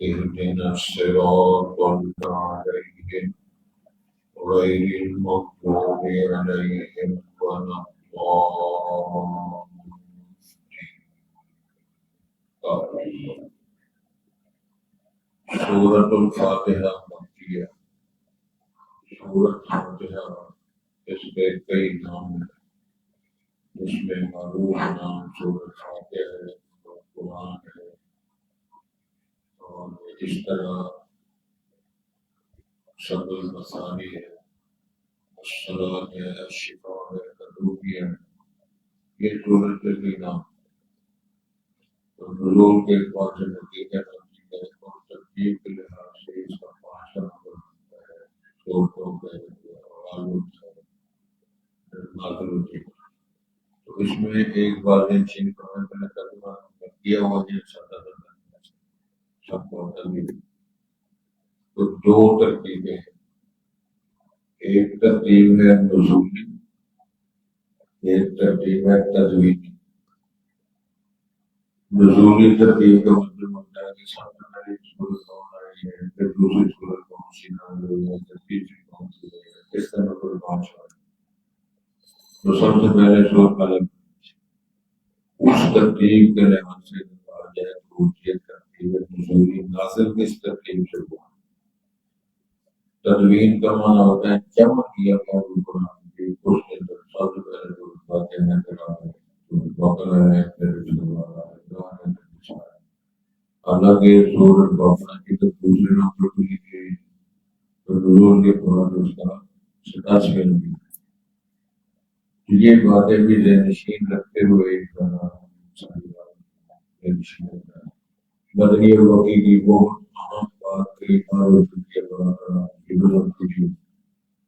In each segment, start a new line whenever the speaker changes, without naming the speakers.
اهدنا الصراط المستقيم غير المغضوب عليهم ولا الضالين. سورة الفاتحة مکیہ. سورة فاتحہ اس کے کئی نام ہیں. اس میں معروف نام سورة فاتحہ ہے اور قرآن ہے، اور اس طرح شب المثانی ہے، الصلاۃ ہے، الشفاء ہے، تدوبی ہے. یہ سورت کے بھی نام نزول کے اعتبار سے نتیجہ نتیجہ ہے اور ترتیب کے لحاظ سے اس کا 5 نمبر ہوتا ہے. سورتوں کے نازل ہوتی ہے. تو اس میں ایک بار چین کرنے ترجمہ کیا ہوا ہے سب کو ترتیب. تو دو ترتیبیں ہیں. ایک ترتیب ہے نزولی، ایک ترتیب ہے تدوینی. نزولی ترتیب کا مطلب ہوتا ہے کہ سب سے پہلے سورت کون آئی ہے، پھر دوسری سورت کون سی نازل ہوئی ہے، پھر تیسری کون سی ہے، اس طرح پر 5 ہے. تو سب سے پہلے سورت قلم اس ترتیب کے لحاظ سے کہا جائے تو یہ ترتیب نزولی. نازل کس ترتیب سے ہوا؟ تدوین کا معنی ہوتا ہے جمع کیا گیا قرآن کی اس کے اندر. سب سے پہلے سورت فاتحہ ہے، پھر آگے سورت بقرہ ہے، پھر حالانکہ سورت بقرہ کی تو دوسرے نمبر کو لکھی گئی تو نزول کے بعد اس کا 87 نمبر. یہ باتیں بھی ذہن نشین رکھتے ہوئے مدنی الوقی کی بہت اہم بات کئی بار ہو چکی ہے.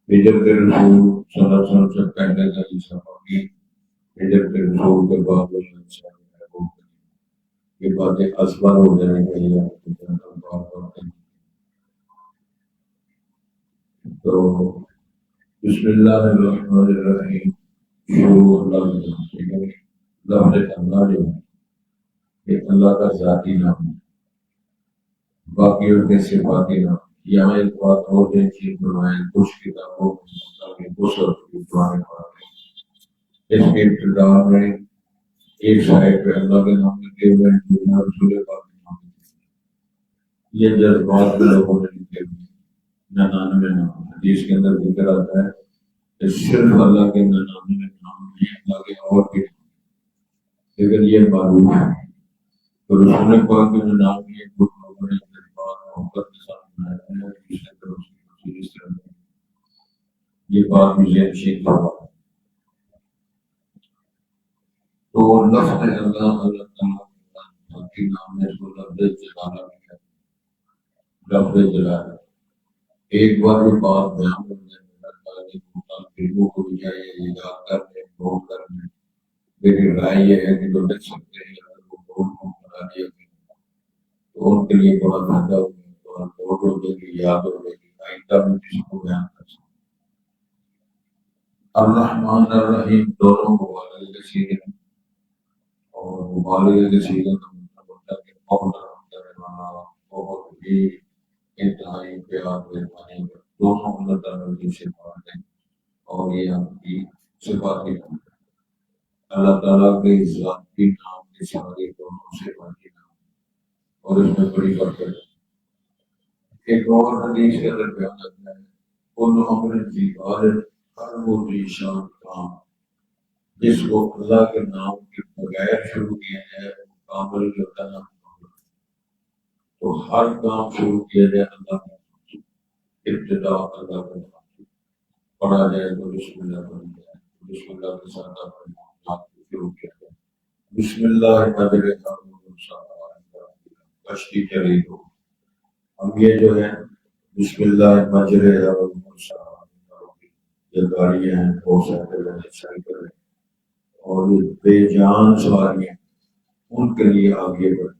ہجرت رسول صلی اللہ علیہ وسلم سے پہلے کا صحابہ کی، ہجرت رسول کے بعد یہ باتیں اسبار ہو جانے چاہیے. تو بسم اللہ الرحمن الرحیم شروع لفظ اللہ جو ہے یہ اللہ کا ذاتی نام ہے، باقی اور کے صفاتی نام. یہاں ایک بات اور چیز بنوائیں کچھ کتابوں اس کے ابتدا میں ایک سائڈ پہ اللہ کے نام لکھے ہوئے ہیں، رسول پاک کے نام لکھے. یہ جذبات میں لوگوں نے لکھے ہوئے 99 نام. حدیث کے اندر ذکر آتا ہے کہ صرف اللہ کے 99 نام ہیں، آگے اور بھی لیکن یہ معلوم ہے. تو رسول پاک کے جو نام ہے کچھ لوگوں نے جذبات محبت کے ساتھ بنایا ہے، جس کے اندر اس طرح یہ بات مجھے نشین ہوا. تو لفظ اللہ تعالیٰ کے نام ہے اس کو لفظ جلالہ بھی ہے. لفظ جلالہ ایک بار یہ بات بیان ہو جائے فلموں کو بھی جائے یاد کرنے نوٹ کرنے. میری رائے یہ ہے کہ جو لکھ سکتے ہیں اگر وہ نوٹ بنا دیا تو ان کے لیے بڑا فائدہ ہوگا. تھوڑا نوٹ ہو جائے گی، یاد ہو جائے گی، آئندہ میں کسی کو بیان کر سکتے. الرحمن الرحیم دونوں مبالغے کے سیغے ہیں، اور مبالغے کے سیغے کا مطلب ہوتا ہے کہ بہت رحم کرنے والا، بہت ہی انتہائی پیار مہربانی. دونوں اللہ تعالیٰ کی صفات ہیں اور یہ ہم کی صفاتی نام ہے. اللہ تعالیٰ کے ذاتی نام کے سارے دونوں صفاتی نام اور اس میں بڑی برکت ہے. ایک اور حدیث کے اندر بیان کرتا ہے کل امر ذی بال ہر وہ ذی شان کام جس کو اللہ کے نام کے بغیر شروع کیا جائے وہ کامل ہوتا ہے. تو ہر کام شروع کیا جائے اللہ کا ابتدا اللہ کا نام پڑھا جائے تو بسم اللہ پڑھ جائے. بسم اللہ کے ساتھ آپ شروع کیا جائے. بسم اللہ کشتی چلی ہو. ہم یہ جو ہے بسم اللہ مجرے یہ گاڑیاں ہیں موٹر سائیکل ہیں اور بے جان سواریاں ان کے لیے آگے بڑھیں.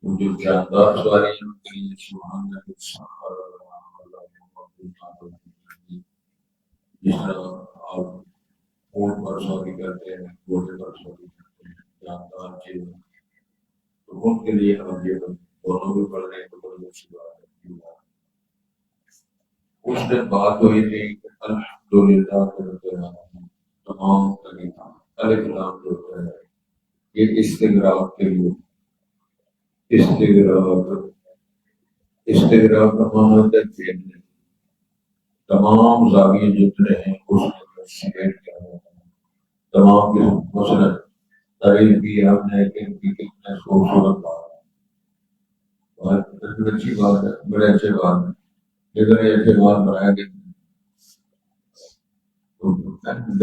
جو جاندار سواری ہیں ان کے لیے سبحان اللہ جس طرح آپ اونٹ پر سواری کرتے ہیں، گھوڑے پر سواری کرتے ہیں، جاندار چیز تو ان کے لیے آگے بڑھیں. اور دونوں بھی پڑھ رہے ہیں تو بڑی اچھی بات ہے. اس دن بات ہوئی تھی کہ الحمدللہ تمام طریقہ الف لام جو ہے یہ استغراق کے لیے استغراق کا معنی ہوتا ہے پھیرنے. تمام زاویے جتنے ہیں اس میں شعر کیا ہوتا ہے تمام کے مثلاً تعریف کی ہم نے کہ کتنے خوبصورت بات ہے بہت اچھی بات ہے بڑے اچھے بات ہے لیکن یہ ایسے بات بنایا گیا تو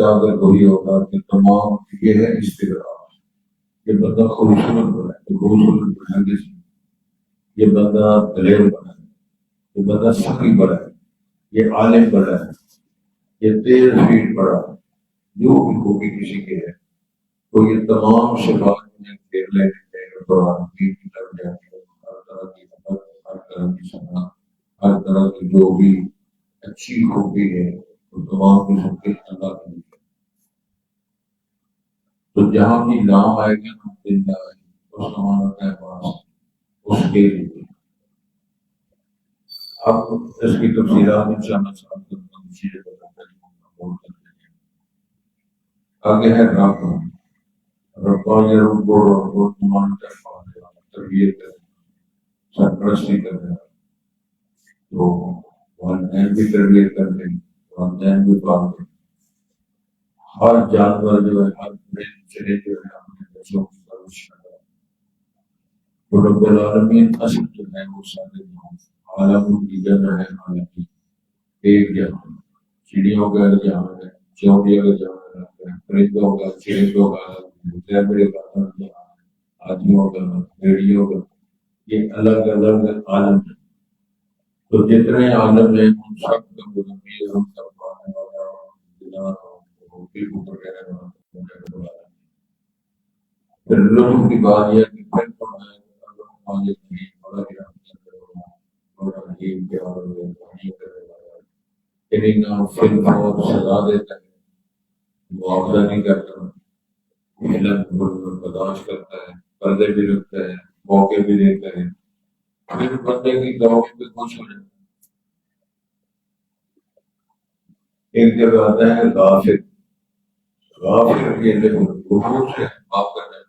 اگر وہی ہوگا کہ تمام یہ ہے استغراق. یہ بندہ خوبصورت بنا ہے تو خوبصورت بنانے سے یہ بندہ دلیر بنا ہے یہ بندہ سخی بڑا ہے یہ عالم بڑا ہے یہ تیز فیٹ بڑا ہے جو بھی خوبی کسی کے ہے تو یہ تمام صفات میں پھیر لینے کے قرآن کی طرف جاتی ہے. ہر طرح کی حمد ہر طرح کی ثنا ہر طرح کی جو بھی اچھی خوبی ہے وہ تمام کی سب کے اللہ کے لیے. تو جہاں بھی نام آئے گا نا زندہ ہے اس کا معنی ہے پاس اس کے لیے. اب اس کی تفصیلات انشاءاللہ صاحب کو چیزیں آگے ہے رب ربا یہ رب مانتا تربیت کرے سرپرستی کرے تو والدین بھی تربیت کر دیں والدین بھی پال دیں. ہر جانور جو ہے ہر بڑے چڑے جو ہے اپنے بچوں کی پرورش کرتا ہے. رب العالمین اصل جو ہے وہ سارے عالم کی جگہ ہے عالم کی ایک جگہ چڑیوں کا جہاں ہے چونٹیوں کا جہاں ہے پرندوں کا چرندوں کا زیبرے کا آدمیوں کا بھیڑیوں کا یہ الگ الگ عالم ہے. تو جتنے عالم ہیں ان سب کا مربی ہم سب پانے والا پھر لوگوں کی بات یہ کہ پھر سزا دیتا ہے معاوضہ نہیں کرتا برداشت کرتا ہے پردے بھی رکھتا ہے موقع بھی دیتا ہے پھر بندے کی دعوت پہ خوش ہو جاتا ہے. ایک جگہ آتا ہے غافر یہ غفور سے معاف کرنا ہے.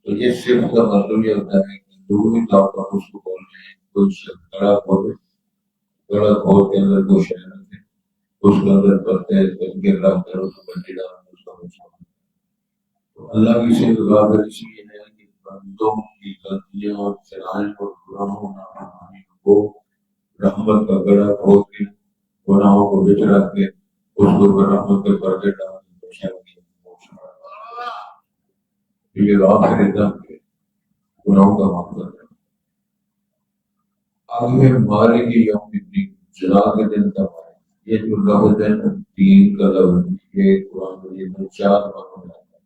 تو یہ صرف کا مطلب یہ ہوتا ہے کہ جو بھی طور پر اس کو بول رہے ہیں کچھ گڑا کھود کے اندر دو شہر تھے اس کے اندر پڑتے گر رہا کر اس کو بچی ڈالنا اس کا بچا. تو اللہ کی صرف غافر اس لیے ہے کہ بندوں کی غلطیاں اور چرائیں اور گناہوں کو رحمت کا گڑا کھود کے گناہوں کو بچ رکھ کے اس کو رحمت کے پردے ڈال یہ غافر ادم کے گناہوں کا معاف کر دیں. آگے مالک یوم الدین جزا کے دن کا یہ جو لفظ ہے دین کا لفظ یہ قرآن مجید میں چار معنوں میں آتا ہے.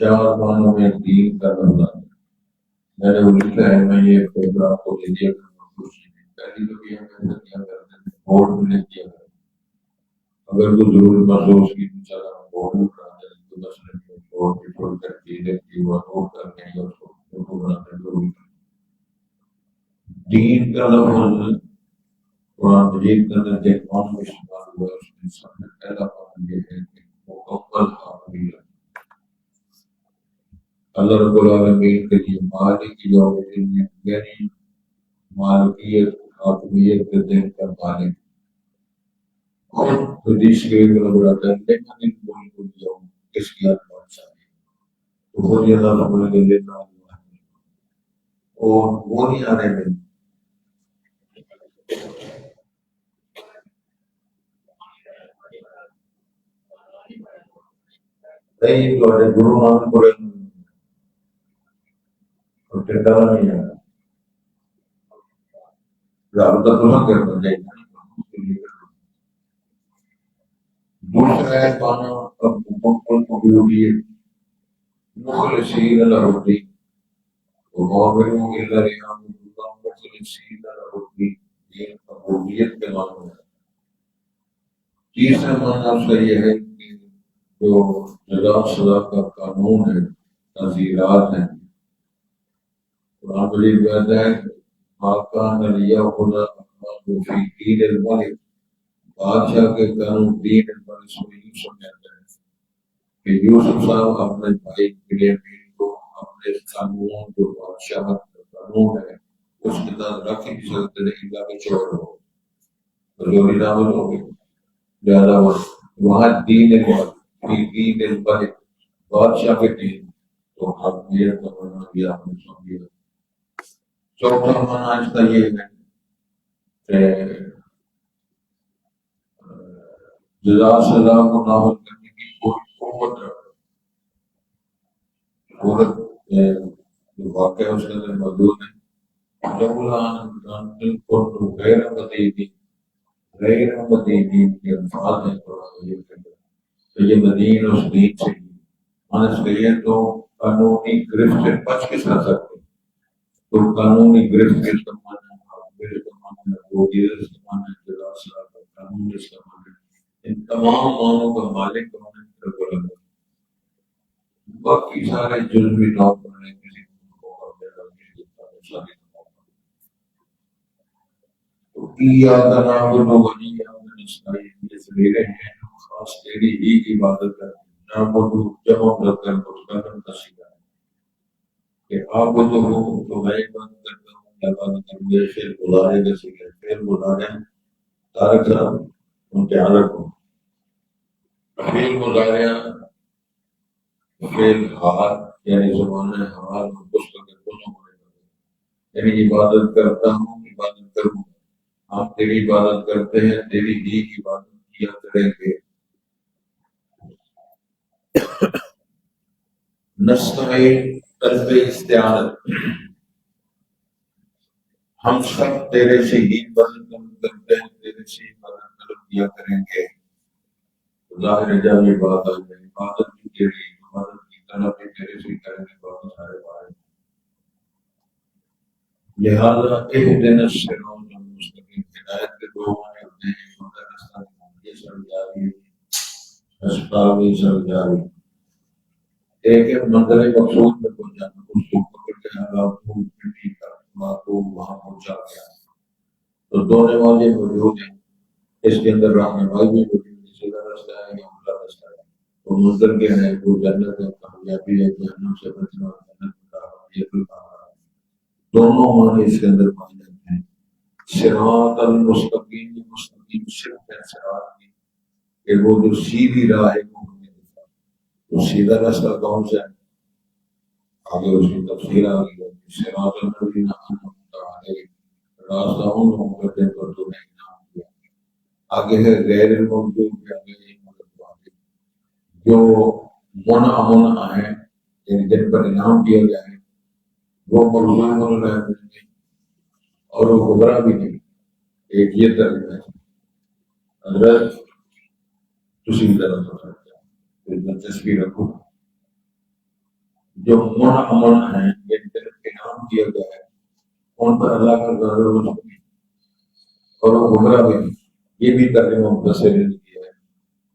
چار معنوں میں دین کا لفظ آتا ہے. میں نے وہ لکھا ہے میں یہ پیپر آپ کو دے دیا پہلی تو یہ میں کیا کرتے ہیں بورڈ میں لکھ دیا کرتے اگر کوئی ضرورت محسوس کی تو چلا بورڈ میں بنا دیں تو بس بورڈ پہ چھوڑ کر کے دیکھتی ہوا نوٹ کرنے یا اس کو فوٹو بنانے ضروری ہے. دین کا لفظ قرآن مجید کے اندر ایک معنی میں استعمال ہوا ہے. اس میں سب سے پہلا معنی یہ ہے کہ مکمل حاکمیت. اللہ رب العالمین کے لیے مالک یوم الدین یعنی مالکیت حاکمیت کے دن کا مالک خود حدیث کے بڑھاتا ہے لیکن ملک اليوم اس کی بادشاہی تو وہ اللہ رب العالمین اور وہ نہیں آنے میں گرو نانک پڑے ٹھنڈا نہیں ہے رابطہ تو نہ کرنا چاہیے. دوسرا ہے مانا مکمل قبولیت مخلصین له الدین ومؤمنون الا ليعبدوا الله مخلصین له الدین یہ قبولیت کے معنی ہے. تیسرا معنی اس کا یہ ہے کہ جو جزا سزا کا قانون ہے تعزیرات ہیں قرآن مجید کہتا ہے ماکان لیا خدا فی دین الملک، بادشاہ کے قانون دین الملک میں یوسف کہتا ہے کہ یوسف صاحب اپنے بھائی بنیامین کو اپنے قانون جو بادشاہت کا قانون ہے اس کے ساتھ رکھ نہیں سکتے، لیکن جاکے چھوڑ دو مجوری نامل ہو گئی زیادہ وہاں دین الملک فی دین الملک، بادشاہ کے دین، تو حقیقت کا معنی بھی آپ نے سمجھا۔ چوتھا معنی اس کا یہ ہے کہ جزا سزا کو نافذ کرنے کی کوئی قوت رکھے، صورت جو واقعہ اس کے اندر موجود ہے غیر مدینین، غیر مدینین کے الفاظ ہیں قرآن مجید کے اندر، تو یہ مدین اس دین سے معنی اس کے لیے تو قانونی گرفت سے بچ کے ساتھ سکتے، تو قانونی گرفت کے استعمال ہے، اس کا معنی ہے عبودیت، اس کا معنی ہے جزا سزا کا قانون، اس کا معنی ہے ان تمام معنوں کا مالک کا معنی ہے رب العالمین۔ باقی سارے جزوی نام پڑھنے کسی کو موقع دینا کسی کو شادی کا موقع، تو ایاک نعبد و ایاک نستعین، یہ سویرے ہیں جو خاص تیری ہی عبادت کرتے ہیں، نعبد جمع مذکر مذکر تصیغہ ہے کہ عابد ہو تو میں عبادت کرتا ہوں، عبادت کرتے فعل مضارع کا صیغہ ہے، فعل مضارع طارق صاحب امتحان رکھو، فعل مضارع فعل حال یعنی زمانہ حال مستقبل دونوں ہونے لگے، یعنی عبادت کرتا ہوں عبادت کروں، آپ تیری عبادت کرتے ہیں تیری ہی عبادت کیا کریں گے۔ نستعین طلب استعانت، ہم سب تیرے سے ہی مدد کرتے ہیں، تیرے سے ہی مدد طلب کیا کریں گے۔ ظاہر ہے جب یہ بات آ جائے عبادت بھی تیری، مدد کی طلب بھی تیرے سے کریں گے، بہت سارے بات، لہذا اہدنا الصراط المستقیم، ہدایت کے دو معنی ہوتے ہیں، ایک ہوتا ہے راستہ یہ سرجاری اسباب سرجاری، ایک ہے منزل مقصود میں پہنچانا، اس کو پکڑ کے حالات کو مٹی کا بات کو وہاں پہنچا گیا، تو دو نمازیں موجود ہیں، اس کے اندر رہنمائی بھی موجود ہے، سیدھا راستہ ہے یا الٹا راستہ ہے، تو منزل کیا ہے وہ جنت ہے، کامیابی ہے، جہنم سے بچنا، جنت کا یہ دونوں معنی اس کے اندر پائے جاتے ہیں۔ صراط المستقیم، مستقیم صرف ہے صراط کی کہ وہ جو سیدھی راہ ہے وہ ہمیں دکھا، تو سیدھا راستہ کون سا ہے آگے اس کی تفصیل آ گئی ہے، صراط الذین انعمت علیہم، راستہ ان لوگوں کا جن پر تو نے انعام کیا، آگے ہے غیر المغضوب علیہم ولا الضالین، جو منع ہے یعنی جن پر انعام کیا گیا ہے وہ مغضوب علیہم نہیں اور وہ گمراہ بھی نہیں، ایک یہ ترجمہ ہے حضرت تسی طرف ہو سکتا ہے، دلچسپی رکھو، جو منع ہے جن پر انعام کیا گیا ہے ان پر اللہ کا غضب نہیں اور وہ گمراہ بھی نہیں، یہ بھی ترجمہ مفسرین نے کیا ہے،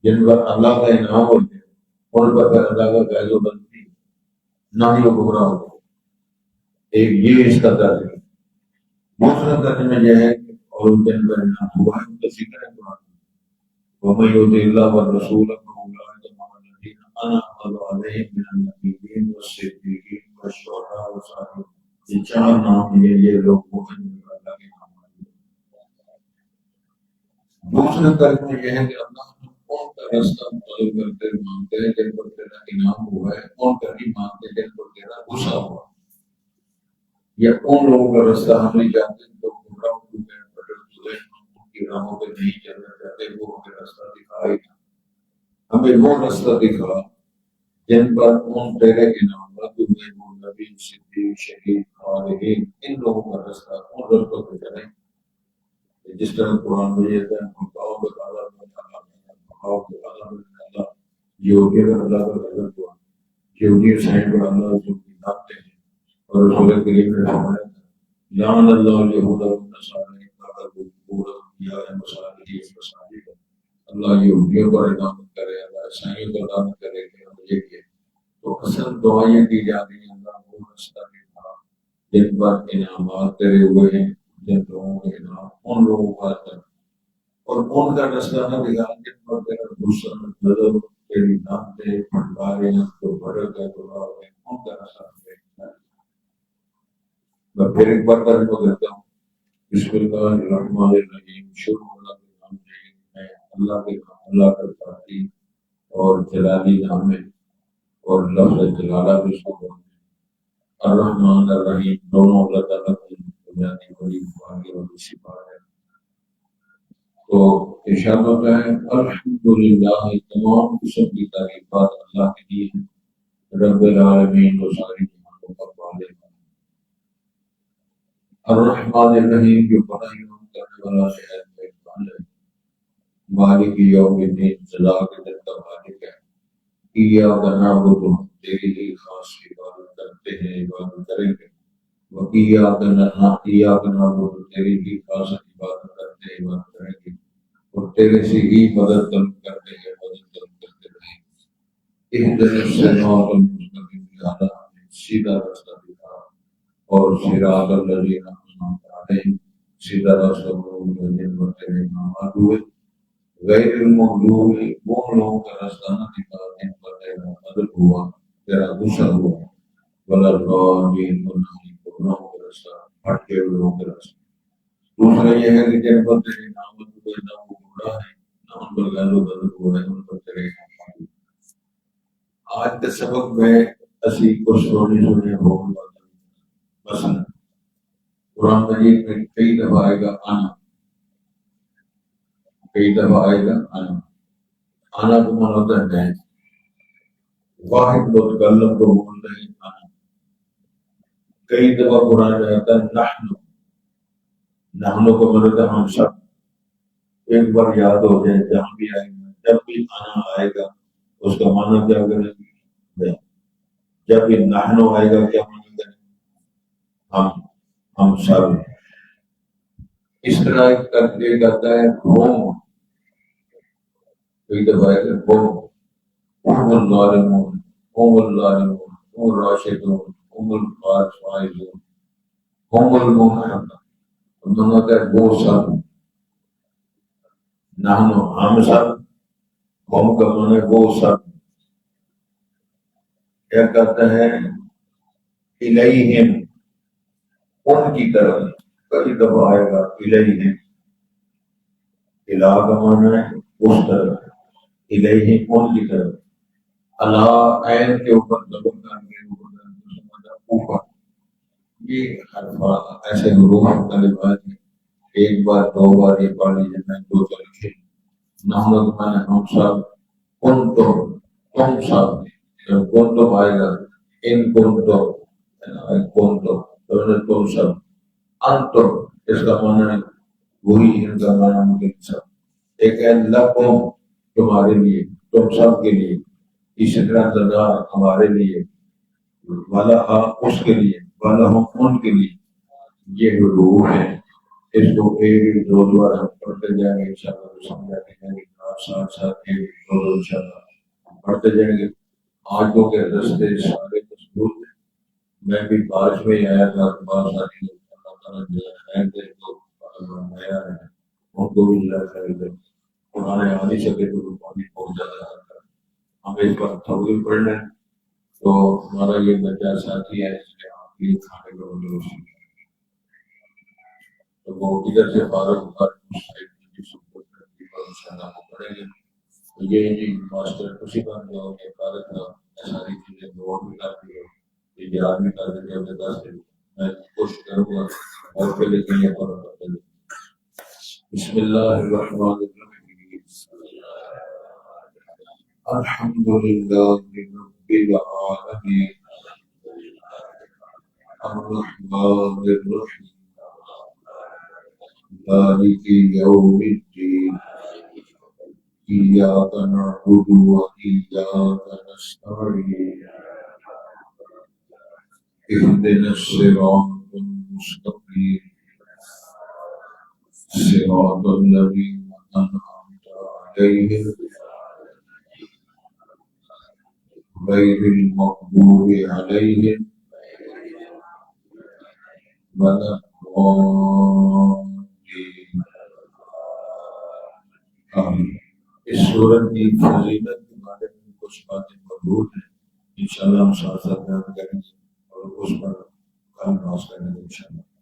جن پر اللہ کا انعام ہوتے ہیں ان پر اللہ کا فیض و بند نہیں، نہ ہی وہ گمراہ ہوتے، ایک یہ اس کا ترجمہ۔ دوسرا ترجمہ یہ ہے کہ اور جن پر انعام ہوا ہے ان کا ذکر ہے قرآن میں، وَمَن يُطِعِ اللَّهَ وَالرَّسُولَ فَأُولَٰئِكَ مَعَ الَّذِينَ أَنْعَمَ اللَّهُ عَلَيْهِم مِّنَ النَّبِيِّينَ وَالصِّدِّيقِينَ وَالشُّهَدَاءِ وَالصَّالِحِينَ، یہ چار نام ہیں، یہ لوگ وہ ہیں جن پر اللہ کے نام آئے۔ دوسرا ترجمہ یہ ہے کہ اللہ ان کا راستہ طلب کرتے مانگتے ہیں جن پر تیرا انعام ہوا ہے، ان کا نہیں مانگتے جن پر تیرا غصہ ہوا، یا ان لوگوں کا راستہ ہم نہیں چاہتے جو گمراہ ہو چکے ہیں، بدل چکے ہیں، ان کی راہوں پہ نہیں چلنا چاہتے، وہ ہمیں راستہ دکھائے، ہمیں وہ راستہ دکھا جن پر ان تیرے انعامات ہوئے، وہ نبی، صدیق، شہید، صالحین، ان لوگوں کا راستہ ان رستوں پہ چلیں، جس طرح قرآن میں یہ ہے یہودی اگر اللہ کا غضب ہوا، یہودی حسین پر اللہ اس کو ناپتے ہیں، اور رسول کریم نے فرمایا لعن اللہ الیہود والنصارى اتخذوا قبور انبیاء مساجد مساجد، اللہ یہودیوں پر لعنت کرے، اللہ عیسائیوں پر لعنت کرے کہ ہم یہ کیے، تو اصل دعا یہ کی جا رہی ہے اللہ وہ راستہ دکھا جن پر انعامات تیرے ہوئے ہیں، جن لوگوں کے انعام ان لوگوں کا تر اور ان کا رستہ نہ دکھا جن پر تیرا غصہ نظر تیری نامتے پھٹکارے تو بھڑک ہے تو ان کا رستہ نہ دکھا۔ میں پھر ایک بار ترجمہ کرتا ہوں۔ بسم اللہ الرحمن الرحیم، شروع اللہ کے نام سے میں اللہ کے نام، اللہ کا ذاتی اور جلالی نام ہے اور لفظ جلالہ بھی اس کو بولتے ہیں۔ الرحمن الرحیم دونوں اللہ تعالیٰ کی بنیادی بڑی مبارک والی صفات ہے۔ تو ارشاد ہوتا ہے الحمدللہ، تمام قسم کی تعریفات اللہ کے لیے ہیں، رب العالمین جو ساری جہانوں کا مالک ہے۔ الرحمن الرحیم جو بڑا ہی رحم کرنے والا نہایت مہربان ہے۔ مالک یوم الدین، سزا کے دن کا مالک ہے۔ ایاک نعبد، تیری ہی خاص عبادت کرتے ہیں، عبادت کریں گے۔ ایاک نعبد، تیری ہی خاص عبادت کرتے ہیں، عبادت کریں گے، اور تیرے سے ہی مدد طلب کرتے ہیں، مدد طلب کرتے رہیں گے۔ اہدنا الصراط المستقیم، یا سیدھا راستہ دکھا، اور صراط الذین انعمت علیہم، سیدھا راستہ وہ جن پر تیرے انعامات ہوئے، غیر المغضوب، وہ لوگوں کا راستہ نہ دکھا جن پر تیرا غضب ہوا، تیرا غصہ ہوا، ولا الضالین، اور نہ ہی گمراہوں کا راستہ، بھٹکے ہوئے لوگوں کا راستہ۔ دوسرا یہ ہے کہ جن پر تیرے انعامات ہوئے نہ وہ گمراہ ہے، نہ ان پر غضب ہوا ہے، ان پر تیرے انعامات ہوئے۔ آج کے سبق میں اسی کو سونے بہت مثلا قرآن مجید میں کئی دفعہ آئے گا آنا، کئی دفعہ آئے گا آنا۔ آنا کو مانا ہوتا ہے میں، واحد متکلم کو بول رہے ہیں آنا۔ کئی دفعہ قرآن میں آتا ہے نحن، نحن کو مانا ہوتا ہے ہم سب۔ ایک بار یاد ہو جائے جہاں بھی آئے گا، جب بھی آنا آئے گا اس کا مانا کیا کریں گے؟ جب بھی نحن آئے گا کیا مانا کریں گے؟ ہم سب۔ اس طرح کر کے کرتا ہے ہم، کئی دفعہ ہے کہ ہم الظالمون، ہم الظالمون، ہم الراشدون، ہم الفائزون، ہم المؤمنون، دونوں کا وہ سب، نحن ہم سب، ہم کا مانا وہ سب۔ کیا کہتا ہے الیہم، ان کی طرف، کئی دفعہ آئے گا الیہم، الہ کا مانا ہے اس طرف، الیہم ان کی طرف۔ اللہ عین کے اوپر دبل کر کے اوپر، یہ حرف ایسے حروف کلمات ہیں، ایک بار دو بار یہ پڑھ لیجیے، میں دو تو لکھے نحن کا مانا ہم سب، کن تو تم سب، کن تو آئے گا ان کن تو تم سب، انتو اس کا مانا ہے وہی، ان کا مانا مجھے سب۔ ایک ہے لکم تمہارے لیے، تم سب کے لیے، اسی طرح زدا ہمارے لیے، والا اس کے لیے، والا ہم ان کے لیے۔ یہ حروف ہیں، اس کو ایک دو بار ہم پڑھتے جائیں گے انشاءاللہ، سمجھاتے جائیں گے، ساتھ ساتھ ایک دو انشاءاللہ پڑھتے جائیں گے۔ آنکھوں کے رستے سارے مضبوط ہیں۔ میں بھی بارش میں آیا تھا، بہت ساری اللہ تعالیٰ جو خیر دے تو آیا ہے، ان کو بھی اللہ خیر دے۔ قرآن آ نہیں سکے تو پانی بہت زیادہ آتا ہے، ہم ایک بار طویل پڑھ لیں تو ہمارا یہ بچہ ساتھی ہے، اس لیے آپ بھی کھانے کا بندوبست تو وہ ادھر سے فارغ ہو کر اس سائڈ کی سپورٹ کرتی پر انشاءاللہ وہ پڑھیں گے۔ تو یہ جی ماسٹر خوشی بن جو کہ فارغ تھا، ساری چیزیں دعا بھی کرتی ہے، یہ یاد بھی کر دیتے اپنے 10 دن، میں کوشش کروں گا اور پہلے کے لیے فارغ کرتے ہیں۔ بسم اللہ الرحمن الرحیم، الحمدللہ رب العالمین، الرحمن الرحیم، مالک یوم الدین، ایاک نعبد و ایاک نستعین، اهدنا الصراط المستقیم، صراط الذین انعمت علیہم غیر المغضوب علیہم ولا الضالين آمین۔ اس سورت کی فضیلت کے بارے میں کچھ باتیں مضبوط ہیں، انشاءاللہ ہم ساتھ ساتھ بیان کریں گے اور اس پر کل ناز کریں گے انشاءاللہ۔